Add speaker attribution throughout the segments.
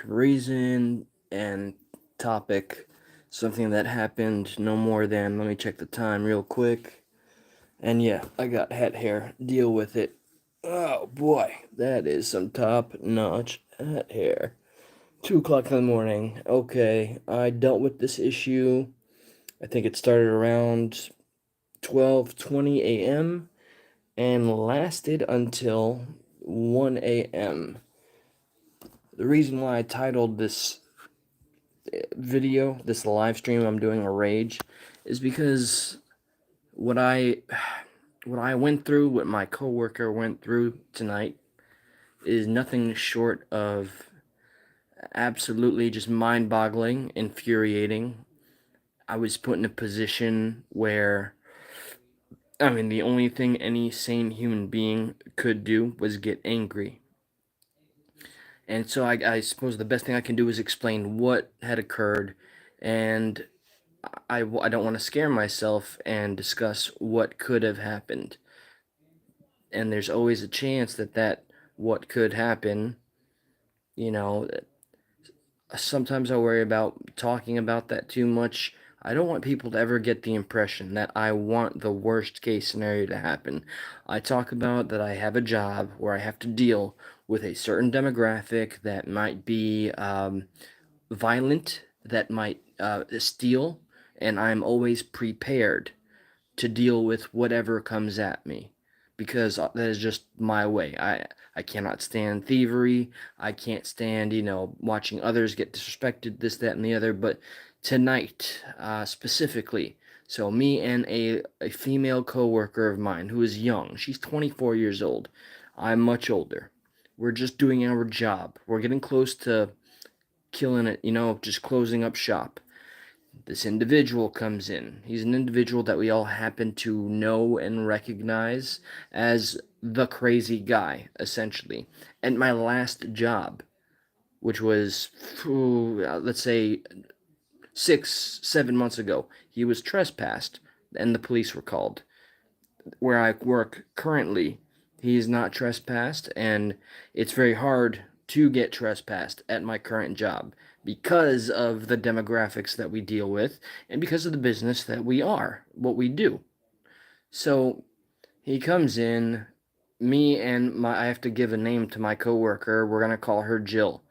Speaker 1: reason and topic, something that happened no more than, let me check the time real quick. And yeah, I got head hair. Deal with it. Oh boy, that is some top notch head hair. 2 o'clock in the morning. Okay, I dealt with this issue. I think it started around 12:20 a.m. and lasted until 1 a.m. The reason why I titled this video, this live stream I'm doing a rage, is because what I what I went through, what my coworker went through tonight is nothing short of absolutely just mind-boggling, infuriating. I was put in a position where the only thing any sane human being could do was get angry. And so I suppose the best thing I can do is explain what had occurred, and I don't want to scare myself and discuss what could have happened. And there's always a chance that what could happen, you know, sometimes I worry about talking about that too much. I don't want people to ever get the impression that I want the worst case scenario to happen. I talk about that I have a job where I have to deal with a certain demographic that might be violent, that might steal, and I'm always prepared to deal with whatever comes at me because that is just my way. I cannot stand thievery. I can't stand, watching others get disrespected, this, that, and the other. But tonight, specifically, so me and a female coworker of mine who is young, she's 24 years old. I'm much older. We're just doing our job. We're getting close to killing it, just closing up shop. This individual comes in. He's an individual that we all happen to know and recognize as the crazy guy, essentially. And my last job, which was, let's say, 6, 7 months ago, he was trespassed and the police were called. Where I work currently, he is not trespassed, and it's very hard to get trespassed at my current job because of the demographics that we deal with and because of the business that we are, what we do. So he comes in, me and I have to give a name to my coworker. We're going to call her Jill.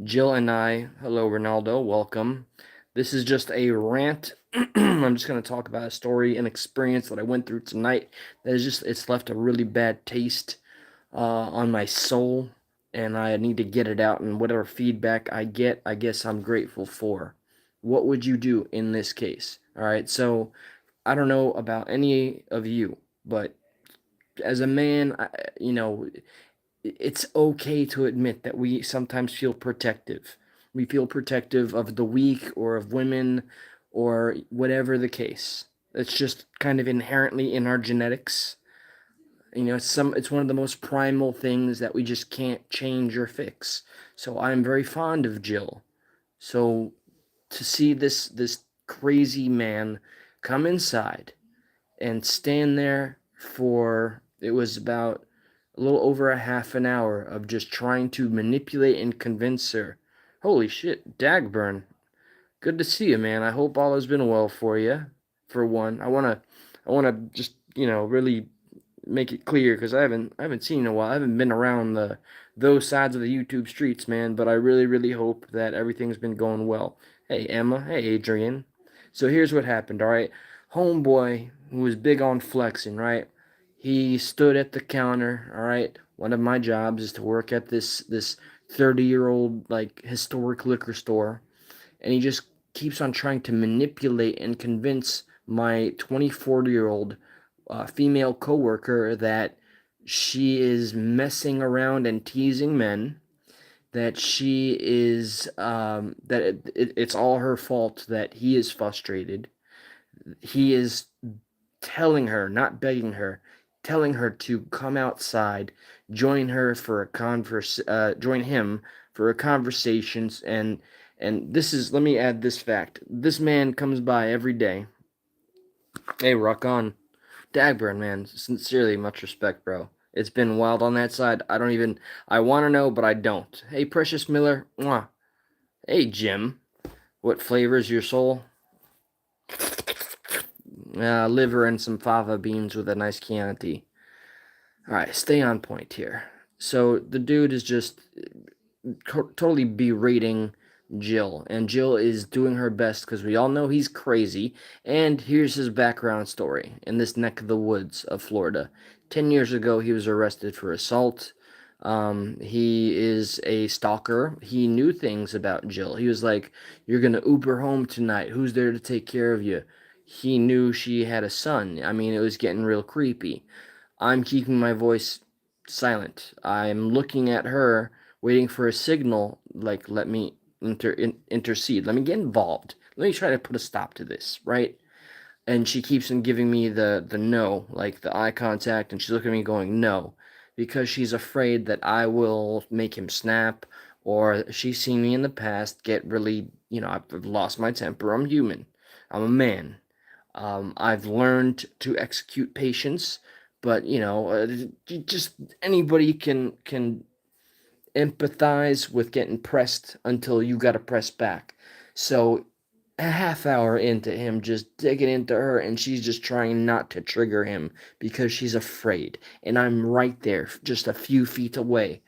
Speaker 1: Jill and I, hello Ronaldo, welcome. This is just a rant. I'm just going to talk about a story and experience that I went through tonight that is it's left a really bad taste on my soul, and I need to get it out, and whatever feedback I get, I guess I'm grateful for. What would you do in this case? All right, so I don't know about any of you, but as a man, it's okay to admit that we sometimes feel protective. We feel protective of the weak or of women or whatever the case. It's just kind of inherently in our genetics. It's one of the most primal things that we just can't change or fix. So I'm very fond of Jill. So to see this crazy man come inside and stand there for, it was about a little over a half an hour of just trying to manipulate and convince her. Holy shit, Dagburn. Good to see you, man. I hope all has been well for you. For one, I wanna just really make it clear because I haven't seen you in a while. I haven't been around those sides of the YouTube streets, man. But I really hope that everything's been going well. Hey Emma, hey Adrian. So here's what happened. All right, homeboy who was big on flexing, right? He stood at the counter. All right, one of my jobs is to work at this 30-year-old like historic liquor store, and he just keeps on trying to manipulate and convince my 24-year-old female coworker that she is messing around and teasing men, that she is that it's all her fault that he is frustrated. He is telling her, not begging her, telling her to come outside, join him for a conversation. And this is, let me add this fact: this man comes by every day. Hey, rock on. Dagburn, man, sincerely, much respect, bro. It's been wild on that side. I want to know, but I don't. Hey, Precious Miller, mwah. Hey, Jim, what flavors your soul? Liver and some fava beans with a nice Chianti. All right, stay on point here. So the dude is just totally berating Jill, and Jill is doing her best because we all know he's crazy. And here's his background story in this neck of the woods of Florida. 10 years ago, he was arrested for assault. He is a stalker. He knew things about Jill. He was like, "You're gonna Uber home tonight. Who's there to take care of you?" He knew she had a son. I mean, it was getting real creepy. I'm keeping my voice silent. I'm looking at her, waiting for a signal, like, let me intercede. Let me get involved. Let me try to put a stop to this, right? And she keeps on giving me the no, like the eye contact, and she's looking at me going no, because she's afraid that I will make him snap, or she's seen me in the past get really, I've lost my temper. I'm human. I'm a man. I've learned to execute patience, but just anybody can empathize with getting pressed until you got to press back. So a half hour into him just digging into her, and she's just trying not to trigger him because she's afraid, and I'm right there, just a few feet away.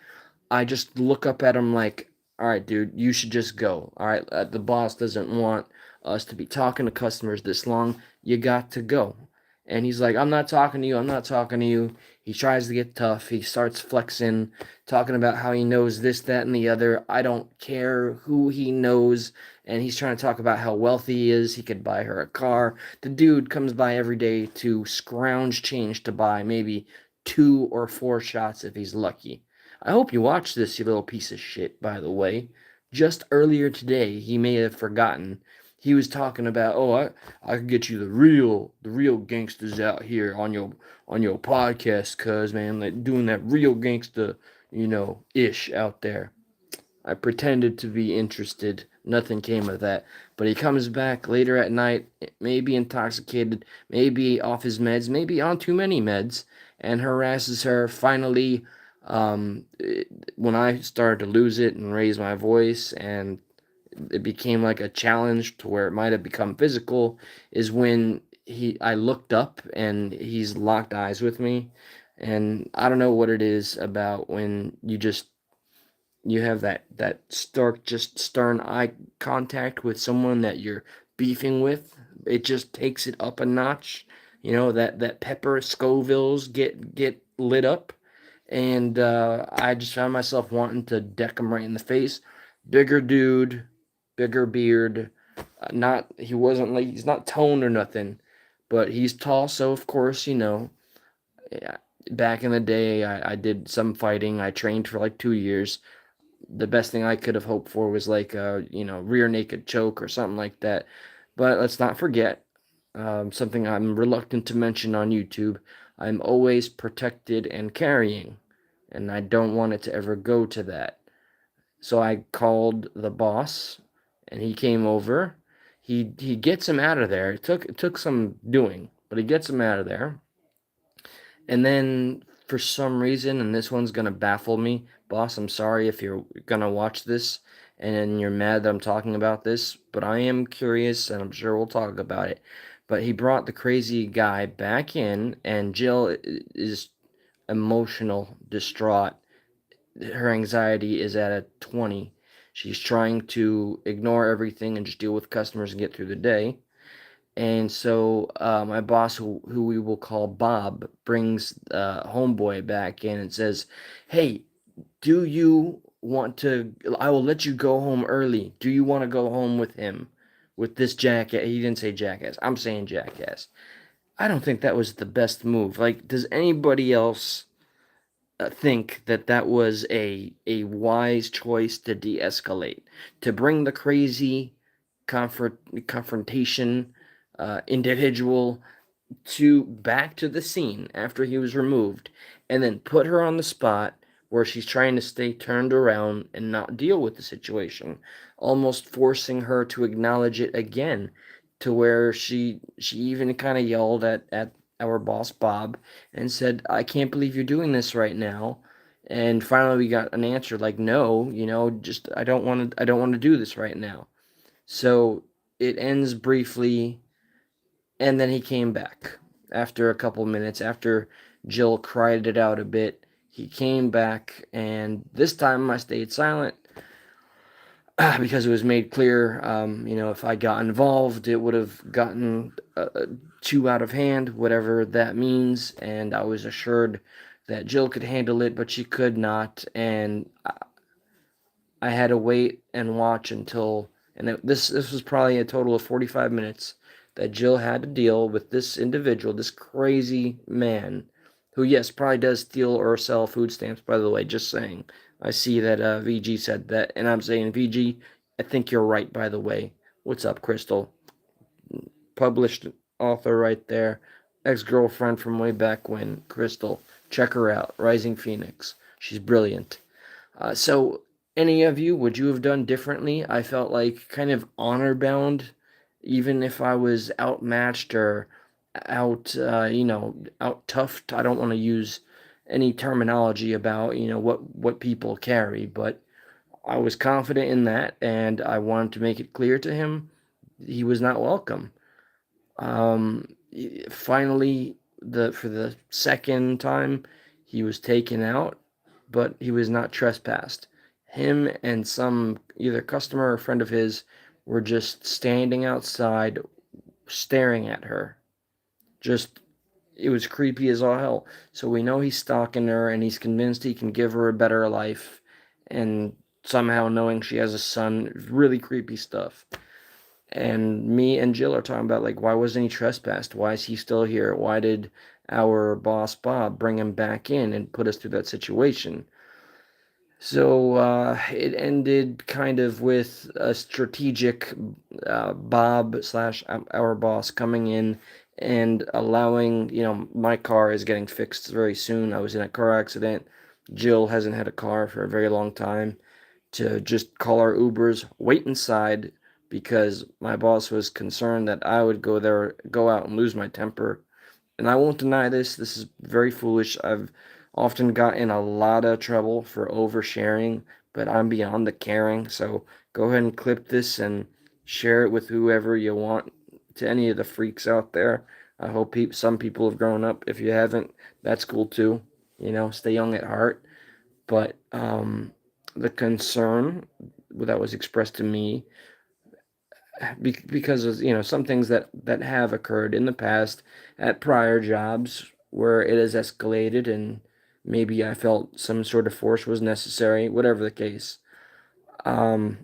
Speaker 1: I just look up at him like, all right, dude, you should just go. All right, the boss doesn't want us to be talking to customers this long. You got to go. And he's like, I'm not talking to you. I'm not talking to you. He tries to get tough. He starts flexing, talking about how he knows this, that, and the other. I don't care who he knows. And he's trying to talk about how wealthy he is. He could buy her a car. The dude comes by every day to scrounge change to buy maybe 2 or 4 shots if he's lucky. I hope you watched this, you little piece of shit, by the way. Just earlier today, he may have forgotten. He was talking about, oh, I could get you the real gangsters out here on your podcast, cuz man, like doing that real gangster, ish out there. I pretended to be interested. Nothing came of that. But he comes back later at night, maybe intoxicated, maybe off his meds, maybe on too many meds, and harasses her. Finally, um, when I started to lose it and raise my voice, and it became like a challenge to where it might have become physical, is when I looked up and he's locked eyes with me. And I don't know what it is about when you have that stark, just stern eye contact with someone that you're beefing with. It just takes it up a notch. That pepper Scovilles get lit up, and I just found myself wanting to deck him right in the face. Bigger dude, bigger beard. Not he wasn't like he's not toned or nothing, but he's tall. So of course, yeah, back in the day, I did some fighting. I trained for like 2 years. The best thing I could have hoped for was like a rear naked choke or something like that. But let's not forget something I'm reluctant to mention on YouTube. I'm always protected and carrying, and I don't want it to ever go to that. So I called the boss, and he came over. He gets him out of there. It took some doing, but he gets him out of there. And then for some reason, and this one's gonna baffle me, boss, I'm sorry if you're gonna watch this and you're mad that I'm talking about this, but I am curious and I'm sure we'll talk about it. But he brought the crazy guy back in, and Jill is emotional, distraught. Her anxiety is at a 20. She's trying to ignore everything and just deal with customers and get through the day. And so my boss, who we will call Bob, brings Homeboy back in and says, "Hey, do you want to? I will let you go home early. Do you want to go home with him, with this jackass?" He didn't say jackass. I'm saying jackass. I don't think that was the best move. Like, does anybody else think that that was a wise choice to de-escalate, to bring the crazy confrontation individual to back to the scene after he was removed, and then put her on the spot where she's trying to stay turned around and not deal with the situation, almost forcing her to acknowledge it again, to where she even kind of yelled at our boss Bob and said, "I can't believe you're doing this right now." And finally we got an answer like, no, just I don't want to do this right now. So it ends briefly, and then he came back after a couple minutes, after Jill cried it out a bit. He came back, and this time I stayed silent because it was made clear, if I got involved, it would have gotten too out of hand, whatever that means. And I was assured that Jill could handle it, but she could not. And I had to wait and watch until, this was probably a total of 45 minutes that Jill had to deal with this individual, this crazy man, who, yes, probably does steal or sell food stamps, by the way, just saying. I see that VG said that, and I'm saying, VG, I think you're right, by the way. What's up, Crystal? Published author right there. Ex-girlfriend from way back when, Crystal. Check her out, Rising Phoenix. She's brilliant. So, any of you, would you have done differently? I felt like kind of honor bound, even if I was outmatched or out toughed. I don't want to use any terminology about, what people carry, but I was confident in that, and I wanted to make it clear to him he was not welcome. Um, Finally, for the second time, he was taken out, but he was not trespassed. Him and some either customer or friend of his were just standing outside, staring at her. Just, it was creepy as all hell. So we know he's stalking her, and he's convinced he can give her a better life, and somehow knowing she has a son, really creepy stuff. And me and Jill are talking about, like, why wasn't he trespassed? Why is he still here? Why did our boss Bob bring him back in and put us through that situation? So it ended kind of with a strategic Bob slash our boss coming in and allowing, my car is getting fixed very soon. I was in a car accident. Jill hasn't had a car for a very long time, to just call our Ubers, wait inside, because my boss was concerned that I would go out and lose my temper. And I won't deny this. This is very foolish. I've often got in a lot of trouble for oversharing, but I'm beyond the caring. So go ahead and clip this and share it with whoever you want, to any of the freaks out there. I hope some people have grown up. If you haven't, that's cool too. Stay young at heart. But the concern that was expressed to me, because of, some things that have occurred in the past at prior jobs where it has escalated, and maybe I felt some sort of force was necessary, whatever the case. um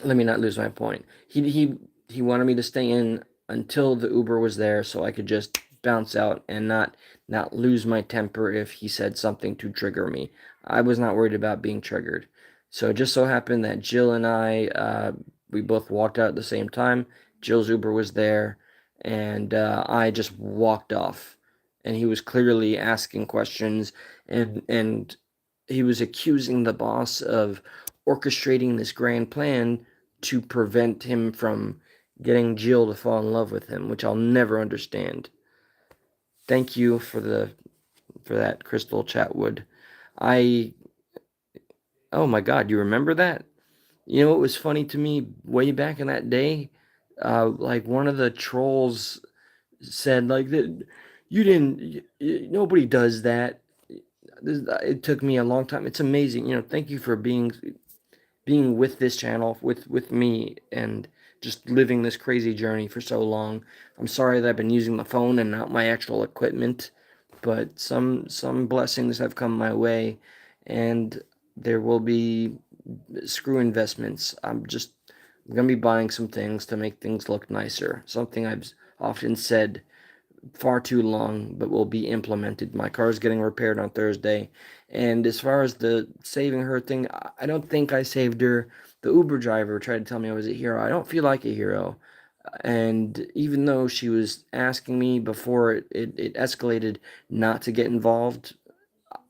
Speaker 1: Let me not lose my point. He wanted me to stay in until the Uber was there, so I could just bounce out and not lose my temper if he said something to trigger me. I was not worried about being triggered. So it just so happened that Jill and I, we both walked out at the same time. Jill's Uber was there, and I just walked off. And he was clearly asking questions, and he was accusing the boss of orchestrating this grand plan to prevent him from getting Jill to fall in love with him, which I'll never understand. Thank you for that, Crystal Chatwood. I Oh my God, you remember that? It was funny to me way back in that day. Like, one of the trolls said, like, that you didn't. Nobody does that. It took me a long time. It's amazing. Thank you for being with this channel, with me, and just living this crazy journey for so long. I'm sorry that I've been using the phone and not my actual equipment, but some blessings have come my way, and there will be screw investments. I'm gonna be buying some things to make things look nicer. Something I've often said far too long, but will be implemented. My car is getting repaired on Thursday. And as far as the saving her thing, I don't think I saved her. The Uber driver tried to tell me I was a hero. I don't feel like a hero. And even though she was asking me before it escalated not to get involved,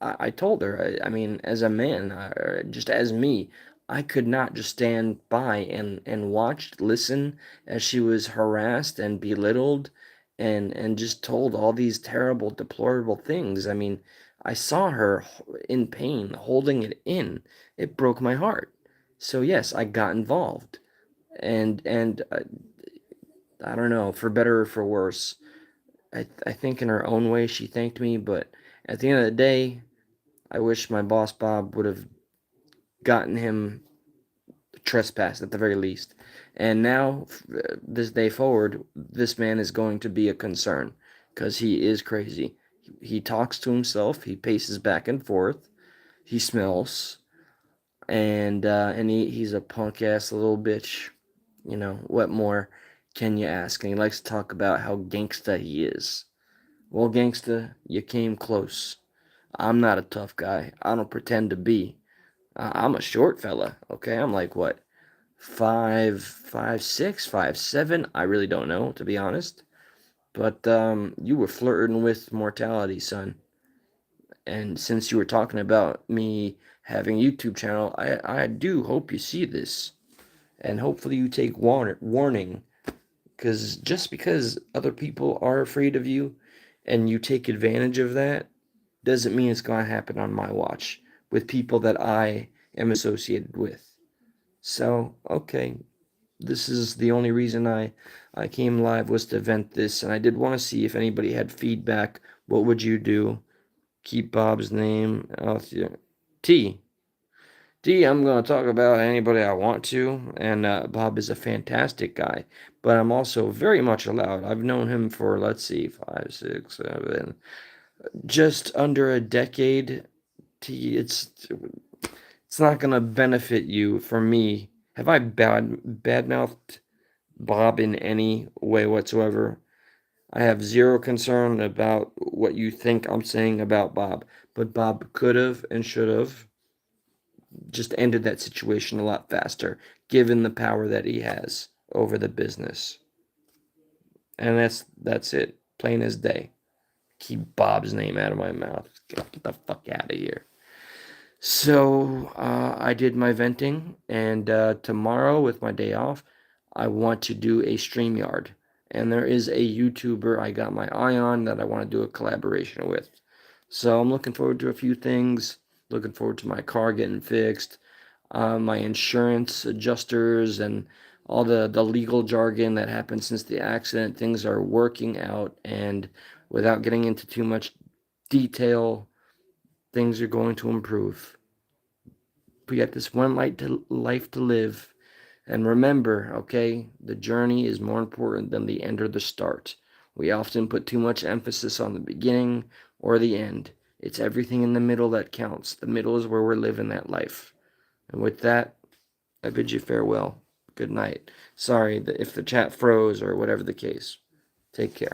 Speaker 1: I told her, I mean, as a man, just as me, I could not just stand by and watch, listen as she was harassed and belittled and just told all these terrible, deplorable things. I mean, I saw her in pain, holding it in. It broke my heart. So yes, I got involved, and I don't know, for better or for worse. I think in her own way she thanked me, but at the end of the day, I wish my boss Bob would have gotten him trespassed at the very least. And now, this day forward, this man is going to be a concern because he is crazy. He talks to himself. He paces back and forth. He smells, and he's a punk ass little bitch. You know what more can you ask? And he likes to talk about how gangsta he is. Well, gangsta, you came close. I'm not a tough guy. I don't pretend to be. I'm a short fella. Okay, I'm like what, 5'6", 5'7"? I really don't know, to be honest. But you were flirting with mortality, son. And since you were talking about me having a YouTube channel, I do hope you see this. And hopefully you take warning. Because just because other people are afraid of you and you take advantage of that doesn't mean it's going to happen on my watch with people that I am associated with. So, okay, this is the only reason I came live was to vent this, and I did want to see if anybody had feedback. What would you do? Keep Bob's name out there. T. T, I'm going to talk about anybody I want to, and Bob is a fantastic guy, but I'm also very much allowed. I've known him for, let's see, 5, 6, 7, just under a decade. T, it's not going to benefit you for me. Have I badmouthed Bob in any way whatsoever? I have zero concern about what you think I'm saying about Bob, but Bob could have and should have just ended that situation a lot faster, given the power that he has over the business. And that's it, plain as day. Keep Bob's name out of my mouth. Get the fuck out of here. So I did my venting, and tomorrow, with my day off, I want to do a StreamYard. And there is a YouTuber I got my eye on that I want to do a collaboration with. So I'm looking forward to a few things. Looking forward to my car getting fixed, my insurance adjusters, and all the legal jargon that happened since the accident. Things are working out, and without getting into too much detail, things are going to improve. We got this one life to live. And remember, okay, the journey is more important than the end or the start. We often put too much emphasis on the beginning or the end. It's everything in the middle that counts. The middle is where we're living that life. And with that, I bid you farewell. Good night. Sorry if the chat froze or whatever the case. Take care.